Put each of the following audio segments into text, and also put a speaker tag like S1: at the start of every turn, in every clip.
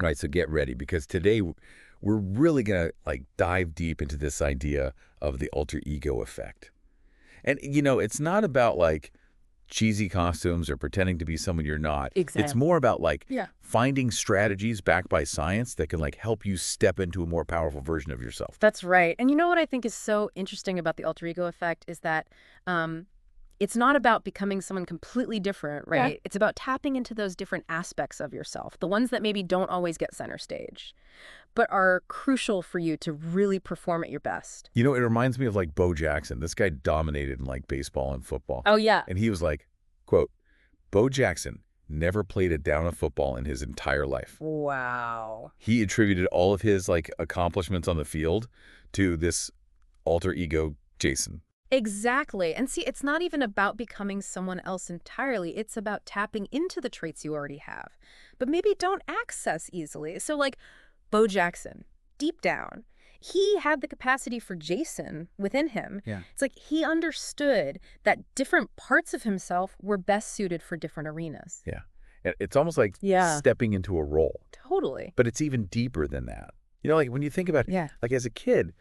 S1: All right, so get ready because today we're really going to like dive deep into this idea of the alter ego effect. And it's not about like cheesy costumes or pretending to be someone you're not. It's
S2: Exactly.
S1: more about like
S2: Yeah.
S1: finding strategies backed by science that can like help you step into a more powerful version of yourself.
S2: That's right. And you know what I think is so interesting about the alter ego effect is that um, it's not about becoming someone completely different,
S1: Yeah.
S2: right? It's about tapping into those different aspects of yourself, the ones that maybe don't always get center stage, but are crucial for you to really perform at your best.
S1: It reminds me of like Bo Jackson. This guy dominated in like baseball and football.
S2: Oh, yeah.
S1: And he was like, quote, Bo Jackson never played a down of football in his entire life.
S2: Wow.
S1: He attributed all of his like accomplishments on the field to this alter ego Jason.
S2: Exactly. And see, it's not even about becoming someone else entirely. It's about tapping into the traits you already have, but maybe don't access easily. So like Bo Jackson, deep down, he had the capacity for Jason within him.
S1: Yeah.
S2: It's like he understood that different parts of himself were best suited for different arenas.
S1: Yeah. It's almost like
S2: Yeah.
S1: stepping into a role,
S2: Totally.
S1: but it's even deeper than that. Like when you think about
S2: Yeah.
S1: like as a kid,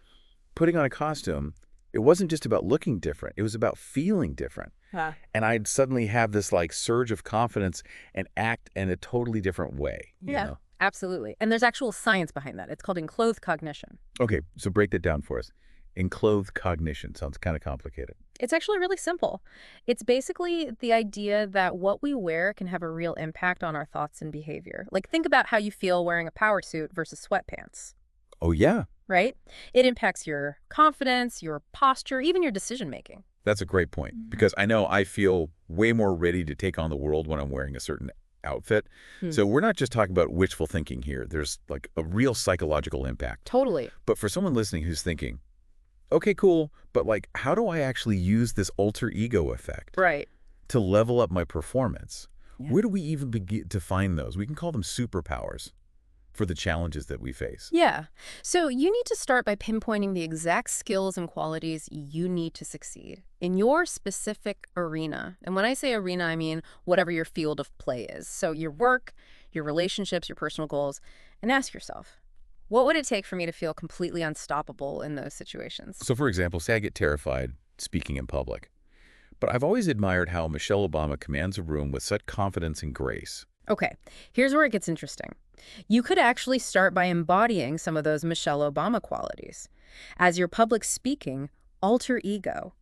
S1: putting on a costume, it wasn't just about looking different. It was about feeling different.
S2: Huh.
S1: And I'd suddenly have this like surge of confidence and act in a totally different way.
S2: Yeah. Absolutely. And there's actual science behind that. It's called enclothed cognition.
S1: Okay, so break that down for us. Enclothed cognition sounds kind of complicated.
S2: It's actually really simple. It's basically the idea that what we wear can have a real impact on our thoughts and behavior. Like think about how you feel wearing a power suit versus sweatpants,
S1: Oh, yeah.
S2: right? It impacts your confidence, your posture, even your decision making.
S1: That's a great point because I know I feel way more ready to take on the world when I'm wearing a certain outfit. So we're not just talking about wishful thinking here. There's like a real psychological impact.
S2: Totally.
S1: But for someone listening who's thinking, okay, cool, but like how do I actually use this alter ego effect
S2: Right.
S1: to level up my performance?
S2: Yeah.
S1: Where do we even begin to find those? We can call them superpowers for the challenges that we face.
S2: Yeah. So you need to start by pinpointing the exact skills and qualities you need to succeed in your specific arena. And when I say arena, I mean whatever your field of play is. So your work, your relationships, your personal goals, and ask yourself, what would it take for me to feel completely unstoppable in those situations?
S1: So for example, say I get terrified speaking in public. But I've always admired how Michelle Obama commands a room with such confidence and grace.
S2: Okay, here's where it gets interesting. You could actually start by embodying some of those Michelle Obama qualities. As your public speaking alter ego,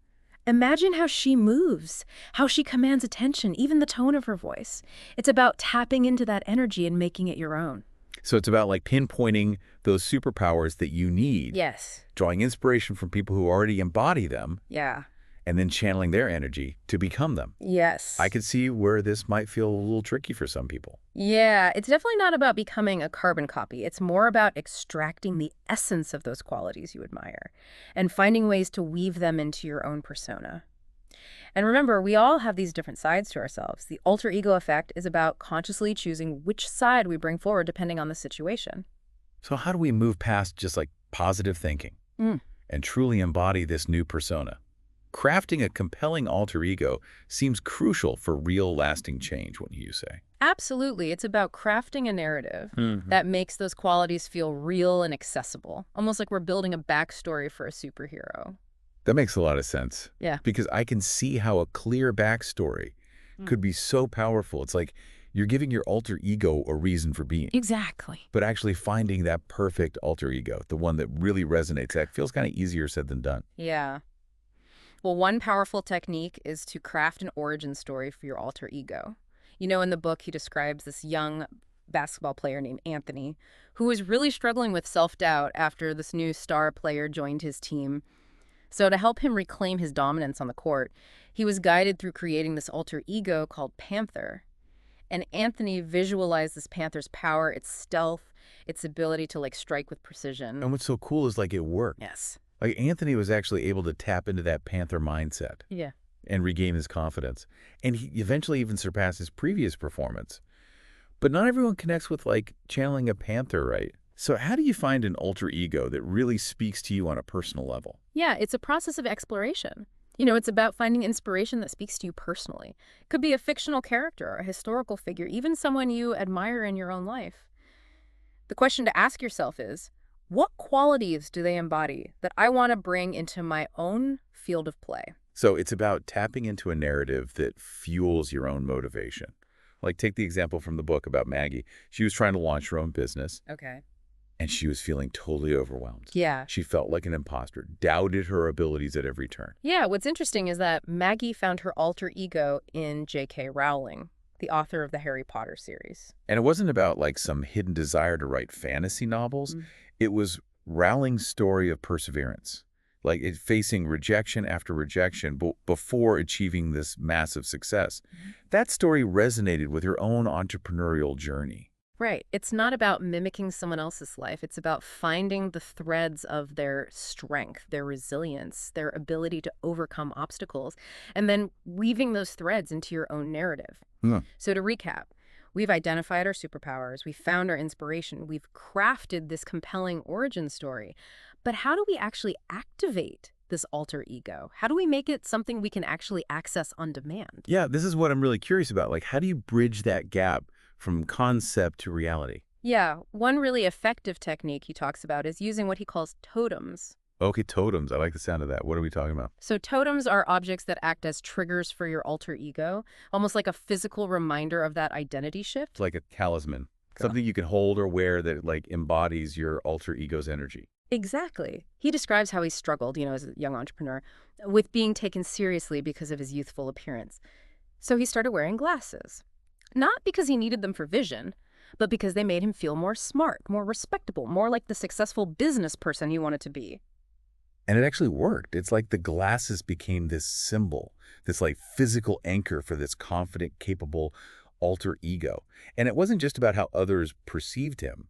S2: imagine how she moves, how she commands attention, even the tone of her voice. It's about tapping into that energy and making it your own.
S1: So it's about like pinpointing those superpowers that you need,
S2: Yes.
S1: drawing inspiration from people who already embody them,
S2: Yeah.
S1: and then channeling their energy to become them.
S2: Yes.
S1: I could see where this might feel a little tricky for some people.
S2: Yeah, it's definitely not about becoming a carbon copy. It's more about extracting the essence of those qualities you admire and finding ways to weave them into your own persona. And remember, we all have these different sides to ourselves. The alter ego effect is about consciously choosing which side we bring forward depending on the situation.
S1: So how do we move past just like positive thinking and truly embody this new persona? Crafting a compelling alter ego seems crucial for real lasting change, wouldn't you say?
S2: Absolutely. It's about crafting a narrative that makes those qualities feel real and accessible, almost like we're building a backstory for a superhero.
S1: That makes a lot of sense.
S2: Yeah.
S1: Because I can see how a clear backstory could be so powerful. It's like you're giving your alter ego a reason for being,
S2: Exactly.
S1: but actually finding that perfect alter ego, the one that really resonates, that feels kind of easier said than done.
S2: Yeah. Well, one powerful technique is to craft an origin story for your alter ego. In the book, he describes this young basketball player named Anthony, who was really struggling with self-doubt after this new star player joined his team. So to help him reclaim his dominance on the court, he was guided through creating this alter ego called Panther. And Anthony visualized this panther's power, its stealth, its ability to strike with precision.
S1: And what's so cool is like it worked.
S2: Yes.
S1: Like Anthony was actually able to tap into that Panther mindset
S2: Yeah.
S1: and regain his confidence. And he eventually even surpassed his previous performance. But not everyone connects with like channeling a Panther, right? So how do you find an alter ego that really speaks to you on a personal level?
S2: Yeah, it's a process of exploration. It's about finding inspiration that speaks to you personally. It could be a fictional character, a historical figure, even someone you admire in your own life. The question to ask yourself is, what qualities do they embody that I want to bring into my own field of play?
S1: So it's about tapping into a narrative that fuels your own motivation. Like, take the example from the book about Maggie. She was trying to launch her own business,
S2: Okay.
S1: and she was feeling totally overwhelmed.
S2: Yeah.
S1: She felt like an imposter, doubted her abilities at every turn.
S2: Yeah, what's interesting is that Maggie found her alter ego in J.K. Rowling, the author of the Harry Potter series.
S1: And it wasn't about like some hidden desire to write fantasy novels.
S2: Mm.
S1: It was Rowling's story of perseverance, like it facing rejection after rejection before achieving this massive success. That story resonated with her own entrepreneurial journey.
S2: Right. It's not about mimicking someone else's life. It's about finding the threads of their strength, their resilience, their ability to overcome obstacles, and then weaving those threads into your own narrative.
S1: Hmm.
S2: So to recap, we've identified our superpowers, we've found our inspiration, we've crafted this compelling origin story. But how do we actually activate this alter ego? How do we make it something we can actually access on demand?
S1: Yeah, this is what I'm really curious about. Like, how do you bridge that gap from concept to reality?
S2: Yeah, one really effective technique he talks about is using what he calls totems.
S1: Okay, totems. I like the sound of that. What are we talking about?
S2: So totems are objects that act as triggers for your alter ego, almost like a physical reminder of that identity shift.
S1: It's like a talisman,
S2: Go.
S1: something you can hold or wear that like embodies your alter ego's energy.
S2: Exactly. He describes how he struggled, as a young entrepreneur, with being taken seriously because of his youthful appearance. So he started wearing glasses. Not because he needed them for vision, but because they made him feel more smart, more respectable, more like the successful business person he wanted to be.
S1: And it actually worked. It's like the glasses became this symbol, this like physical anchor for this confident, capable alter ego. And it wasn't just about how others perceived him.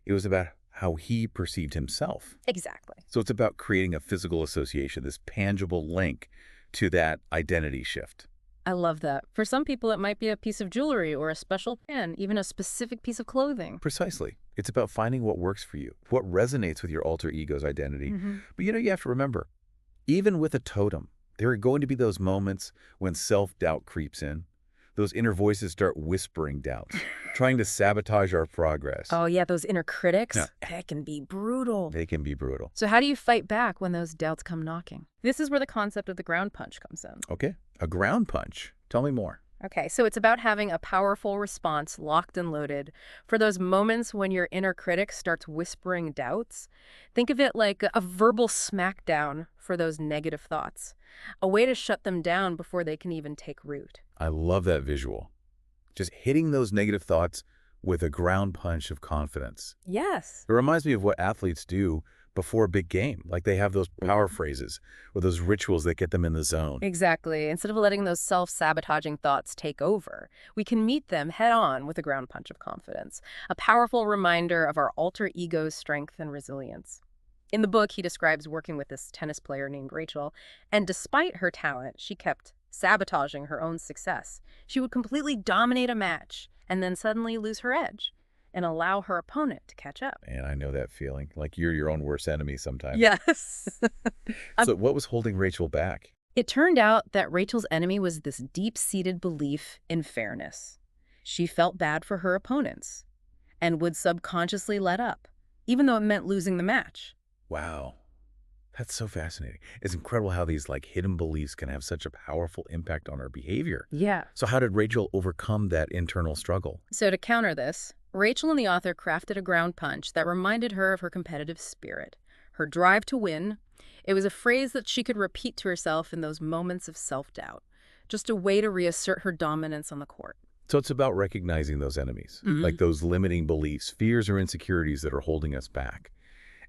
S1: It was about how he perceived himself.
S2: Exactly.
S1: So it's about creating a physical association, this tangible link to that identity shift.
S2: I love that. For some people, it might be a piece of jewelry or a special pen, even a specific piece of clothing.
S1: Precisely. It's about finding what works for you, what resonates with your alter ego's identity.
S2: Mm-hmm.
S1: But you have to remember, even with a totem, there are going to be those moments when self-doubt creeps in. Those inner voices start whispering doubts, trying to sabotage our progress.
S2: Oh, yeah, those inner critics,
S1: Yeah.
S2: that can be brutal.
S1: They can be brutal.
S2: So how do you fight back when those doubts come knocking? This is where the concept of the ground punch comes in.
S1: Okay, a ground punch. Tell me more.
S2: Okay, so it's about having a powerful response locked and loaded for those moments when your inner critic starts whispering doubts. Think of it like a verbal smackdown for those negative thoughts, a way to shut them down before they can even take root.
S1: I love that visual. Just hitting those negative thoughts with a ground punch of confidence.
S2: Yes.
S1: It reminds me of what athletes do before a big game. Like they have those power phrases or those rituals that get them in the zone.
S2: Exactly. Instead of letting those self-sabotaging thoughts take over, we can meet them head on with a ground punch of confidence, a powerful reminder of our alter ego's strength and resilience. In the book, he describes working with this tennis player named Rachel, and despite her talent, she kept sabotaging her own success. She would completely dominate a match and then suddenly lose her edge and allow her opponent to catch up.
S1: And I know that feeling, like you're your own worst enemy sometimes.
S2: Yes.
S1: So what was holding Rachel back?
S2: It turned out that Rachel's enemy was this deep-seated belief in fairness. She felt bad for her opponents and would subconsciously let up, even though it meant losing the match.
S1: Wow. That's so fascinating. It's incredible how these like hidden beliefs can have such a powerful impact on our behavior.
S2: Yeah.
S1: So how did Rachel overcome that internal struggle?
S2: So to counter this, Rachel and the author crafted a ground punch that reminded her of her competitive spirit, her drive to win. It was a phrase that she could repeat to herself in those moments of self-doubt, just a way to reassert her dominance on the court.
S1: So it's about recognizing those enemies, like those limiting beliefs, fears or insecurities that are holding us back,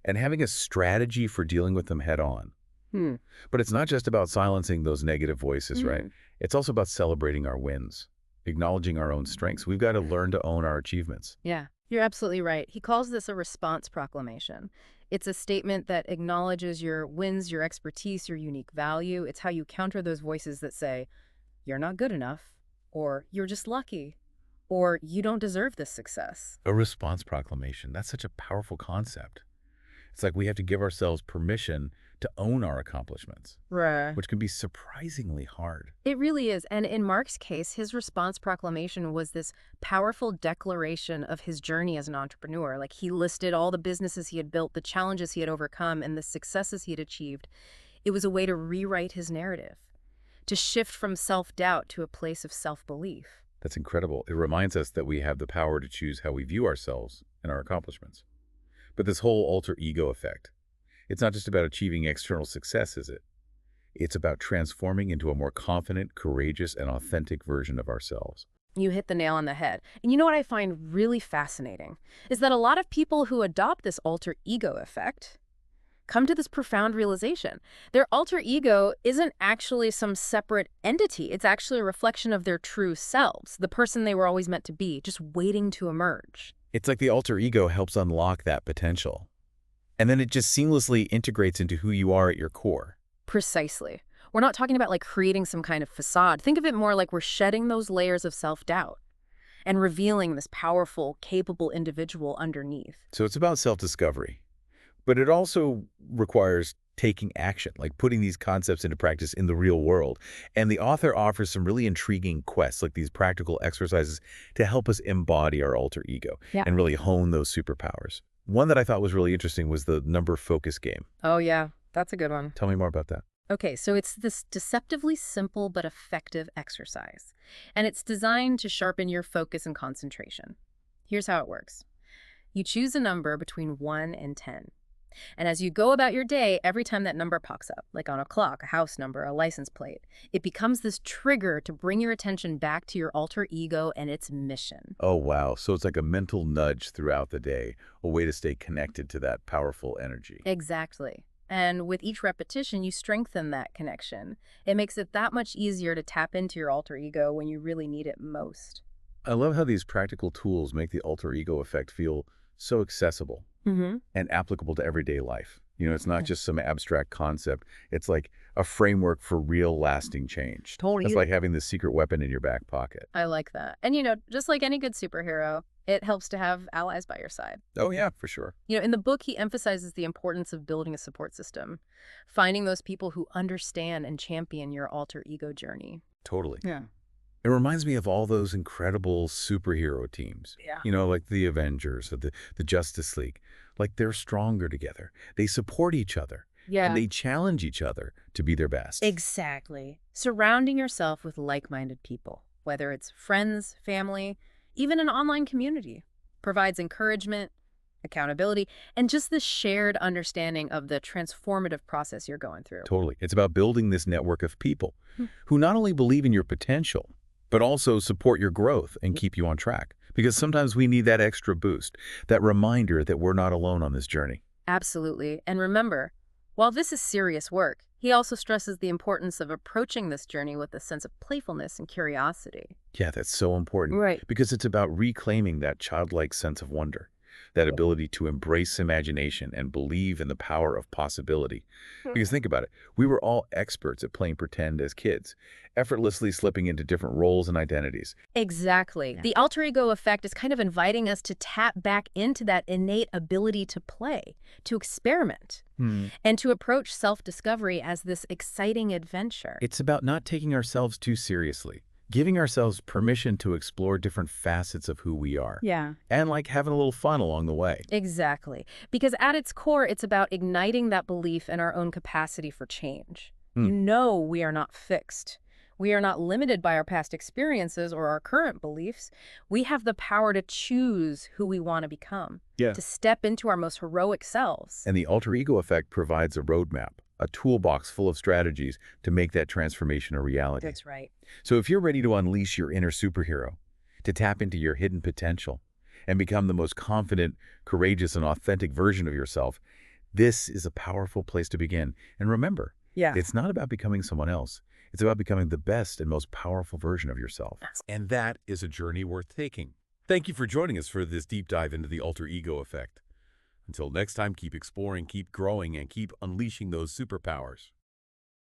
S1: and having a strategy for dealing with them head on. But it's not just about silencing those negative voices, right? It's also about celebrating our wins, acknowledging our own strengths. We've got to learn to own our achievements.
S2: Yeah, you're absolutely right. He calls this a response proclamation. It's a statement that acknowledges your wins, your expertise, your unique value. It's how you counter those voices that say, you're not good enough, or you're just lucky, or you don't deserve this success.
S1: A response proclamation, that's such a powerful concept. It's like we have to give ourselves permission to own our accomplishments,
S2: Right.
S1: which can be surprisingly hard.
S2: It really is. And in Mark's case, his response proclamation was this powerful declaration of his journey as an entrepreneur. Like he listed all the businesses he had built, the challenges he had overcome, and the successes he had achieved. It was a way to rewrite his narrative, to shift from self-doubt to a place of self-belief.
S1: That's incredible. It reminds us that we have the power to choose how we view ourselves and our accomplishments. But this whole alter ego effect, it's not just about achieving external success, is it? It's about transforming into a more confident, courageous, and authentic version of ourselves.
S2: You hit the nail on the head. And you know what I find really fascinating is that a lot of people who adopt this alter ego effect come to this profound realization. Their alter ego isn't actually some separate entity. It's actually a reflection of their true selves, the person they were always meant to be, just waiting to emerge.
S1: It's like the alter ego helps unlock that potential. And then it just seamlessly integrates into who you are at your core.
S2: Precisely. We're not talking about like creating some kind of facade. Think of it more like we're shedding those layers of self-doubt and revealing this powerful, capable individual underneath.
S1: So it's about self-discovery. But it also requires taking action, like putting these concepts into practice in the real world. And the author offers some really intriguing quests, like these practical exercises to help us embody our alter ego and really hone those superpowers. One that I thought was really interesting was the number focus game.
S2: Oh yeah, that's a good one.
S1: Tell me more about that.
S2: Okay, so it's this deceptively simple but effective exercise, and it's designed to sharpen your focus and concentration. Here's how it works. You choose a number between 1 and 10. And as you go about your day, every time that number pops up, like on a clock, a house number, a license plate, it becomes this trigger to bring your attention back to your alter ego and its mission.
S1: Oh, wow. So it's like a mental nudge throughout the day, a way to stay connected to that powerful energy.
S2: Exactly. And with each repetition, you strengthen that connection. It makes it that much easier to tap into your alter ego when you really need it most.
S1: I love how these practical tools make the alter ego effect feel so accessible and applicable to everyday life. You know, it's not just some abstract concept. It's like a framework for real lasting change.
S2: Totally.
S1: It's like having the secret weapon in your back pocket.
S2: I like that. And, just like any good superhero, it helps to have allies by your side.
S1: Oh, yeah, for sure.
S2: In the book, he emphasizes the importance of building a support system, finding those people who understand and champion your alter ego journey.
S1: Totally.
S2: Yeah.
S1: It reminds me of all those incredible superhero teams.
S2: Yeah.
S1: You know, like the Avengers or the Justice League. Like they're stronger together. They support each other.
S2: Yeah.
S1: And they challenge each other to be their best.
S2: Exactly. Surrounding yourself with like-minded people, whether it's friends, family, even an online community, provides encouragement, accountability, and just this shared understanding of the transformative process you're going through.
S1: Totally. It's about building this network of people who not only believe in your potential, but also support your growth and keep you on track. Because sometimes we need that extra boost, that reminder that we're not alone on this journey.
S2: Absolutely. And remember, while this is serious work, he also stresses the importance of approaching this journey with a sense of playfulness and curiosity.
S1: Yeah, that's so important.
S2: Right.
S1: Because it's about reclaiming that childlike sense of wonder, that ability to embrace imagination and believe in the power of possibility. Because think about it, we were all experts at playing pretend as kids, effortlessly slipping into different roles and identities.
S2: Exactly. Yeah. The alter ego effect is kind of inviting us to tap back into that innate ability to play, to experiment, and to approach self-discovery as this exciting adventure.
S1: It's about not taking ourselves too seriously, giving ourselves permission to explore different facets of who we are.
S2: Yeah.
S1: And like having a little fun along the way.
S2: Exactly. Because at its core, it's about igniting that belief in our own capacity for change. We are not fixed. We are not limited by our past experiences or our current beliefs. We have the power to choose who we want to become, to step into our most heroic selves.
S1: And the alter ego effect provides a roadmap, a toolbox full of strategies to make that transformation a reality.
S2: That's right.
S1: So if you're ready to unleash your inner superhero, to tap into your hidden potential, and become the most confident, courageous, and authentic version of yourself, this is a powerful place to begin. And remember, it's not about becoming someone else. It's about becoming the best and most powerful version of yourself. And that is a journey worth taking. Thank you for joining us for this deep dive into the alter ego effect. Until next time, keep exploring, keep growing, and keep unleashing those superpowers.